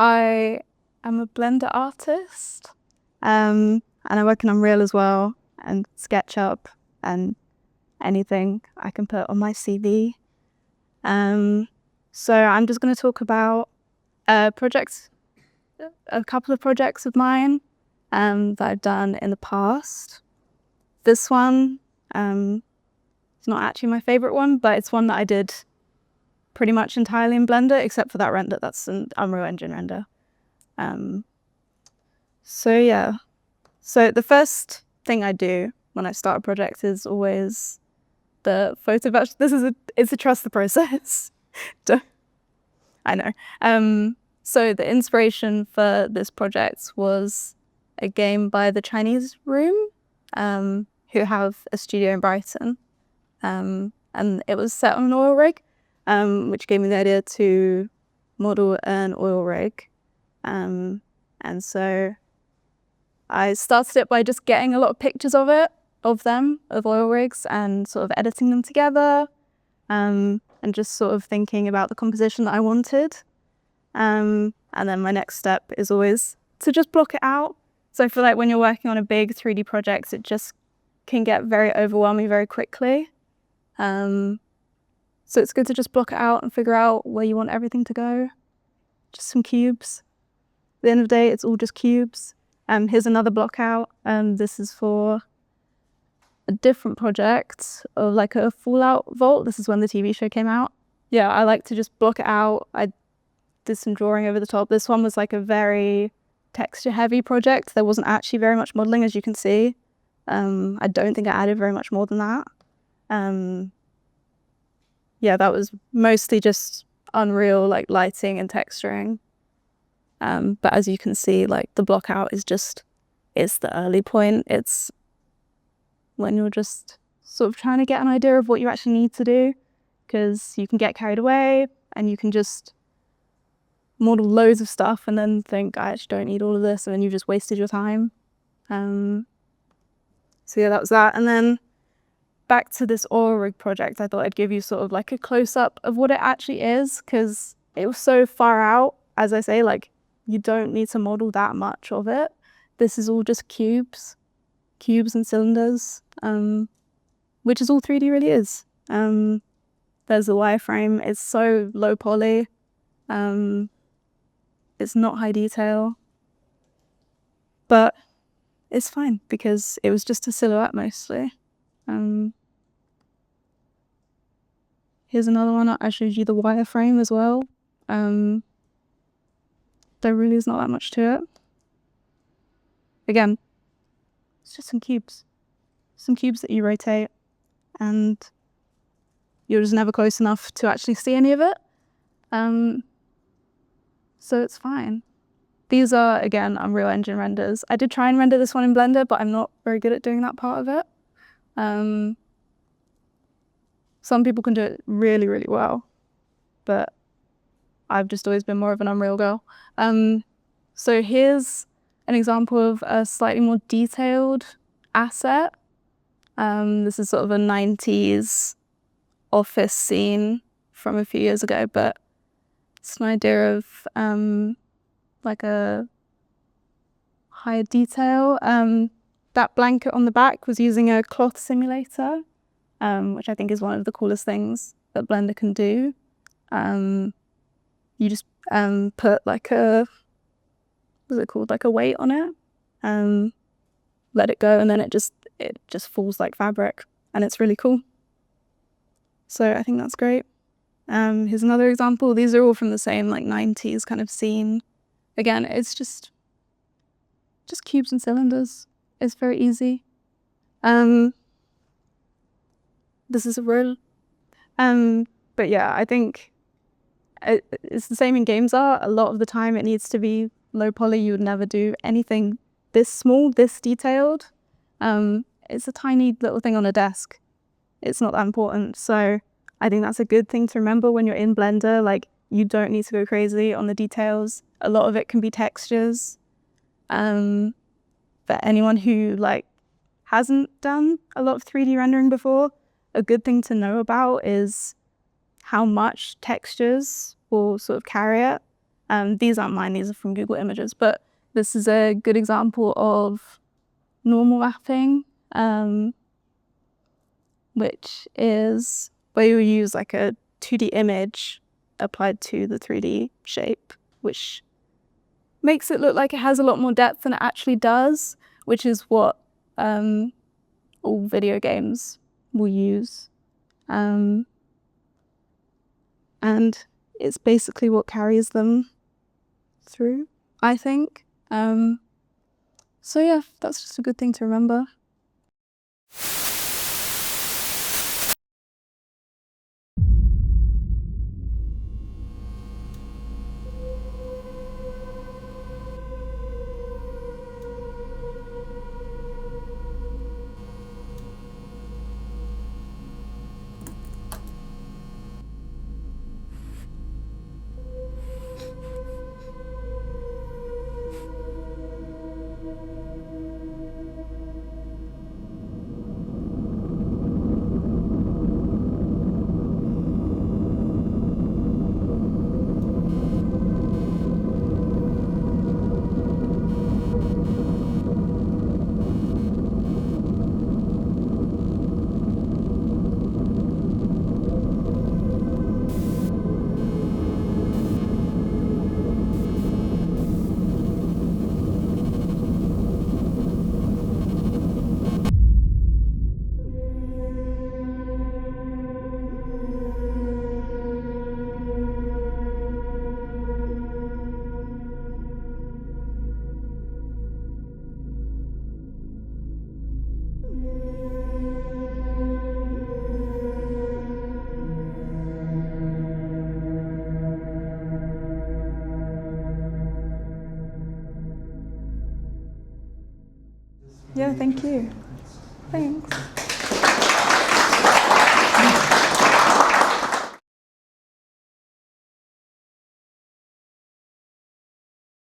I am a Blender artist, and I work in Unreal as well, and SketchUp, and anything I can put on my CV. So I'm just going to talk about projects, a couple of projects of mine that I've done in the past. This one, it's not actually my favorite one, but it's one that I did pretty much entirely in Blender, except for that render. That's an Unreal Engine render. So the first thing I do when I start a project is always the photo batch. It's a trust the process. I know. So the inspiration for this project was a game by the Chinese Room, who have a studio in Brighton. And it was set on an oil rig, which gave me the idea to model an oil rig. And so I started it by just getting a lot of pictures of oil rigs, and sort of editing them together, and just sort of thinking about the composition that I wanted. And then my next step is always to just block it out. So I feel like when you're working on a big 3D project, it just can get very overwhelming very quickly. So it's good to just block it out and figure out where you want everything to go. Just some cubes. At the end of the day, it's all just cubes. Here's another block out. This is for a different project of like a Fallout vault. This is when the TV show came out. Yeah, I like to just block it out. I did some drawing over the top. This one was like a very texture heavy project. There wasn't actually very much modeling, as you can see. I don't think I added very much more than that. Yeah, that was mostly just Unreal, like lighting and texturing. But as you can see, like the block out is it's the early point. It's when you're just sort of trying to get an idea of what you actually need to do, because you can get carried away and you can just model loads of stuff and then think, I actually don't need all of this, and then you've just wasted your time. So yeah, that was that. And then back to this oil rig project, I thought I'd give you sort of like a close-up of what it actually is, because it was so far out. As I say, like, you don't need to model that much of it. This is all just cubes and cylinders, which is all 3D really is. There's the wireframe. It's so low poly. It's not high detail, but it's fine because it was just a silhouette mostly. Here's another one. I showed you the wireframe as well. There really is not that much to it. Again, it's just some cubes that you rotate, and you're just never close enough to actually see any of it. So it's fine. These are, again, Unreal Engine renders. I did try and render this one in Blender, but I'm not very good at doing that part of it. Some people can do it really, really well, but I've just always been more of an Unreal girl. So here's an example of a slightly more detailed asset. This is sort of a 90s office scene from a few years ago, but it's an idea of like a higher detail. That blanket on the back was using a cloth simulator, which I think is one of the coolest things that Blender can do. You just put like what's it called? Like a weight on it, let it go, and then it just falls like fabric, and it's really cool. So I think that's great. Here's another example. These are all from the same like 90s kind of scene. Again, it's just cubes and cylinders. It's very easy. This is a roll. But yeah, I think it's the same in games art. A lot of the time it needs to be low poly. You would never do anything this small, this detailed. It's a tiny little thing on a desk. It's not that important. So I think that's a good thing to remember when you're in Blender. Like, you don't need to go crazy on the details. A lot of it can be textures. For anyone who like hasn't done a lot of 3D rendering before, a good thing to know about is how much textures will sort of carry it. These aren't mine, these are from Google Images, but this is a good example of normal mapping, which is where you use like a 2D image applied to the 3D shape, which makes it look like it has a lot more depth than it actually does, which is what all video games will use. And it's basically what carries them through, I think. So yeah, that's just a good thing to remember. Yeah, thank you. Thanks.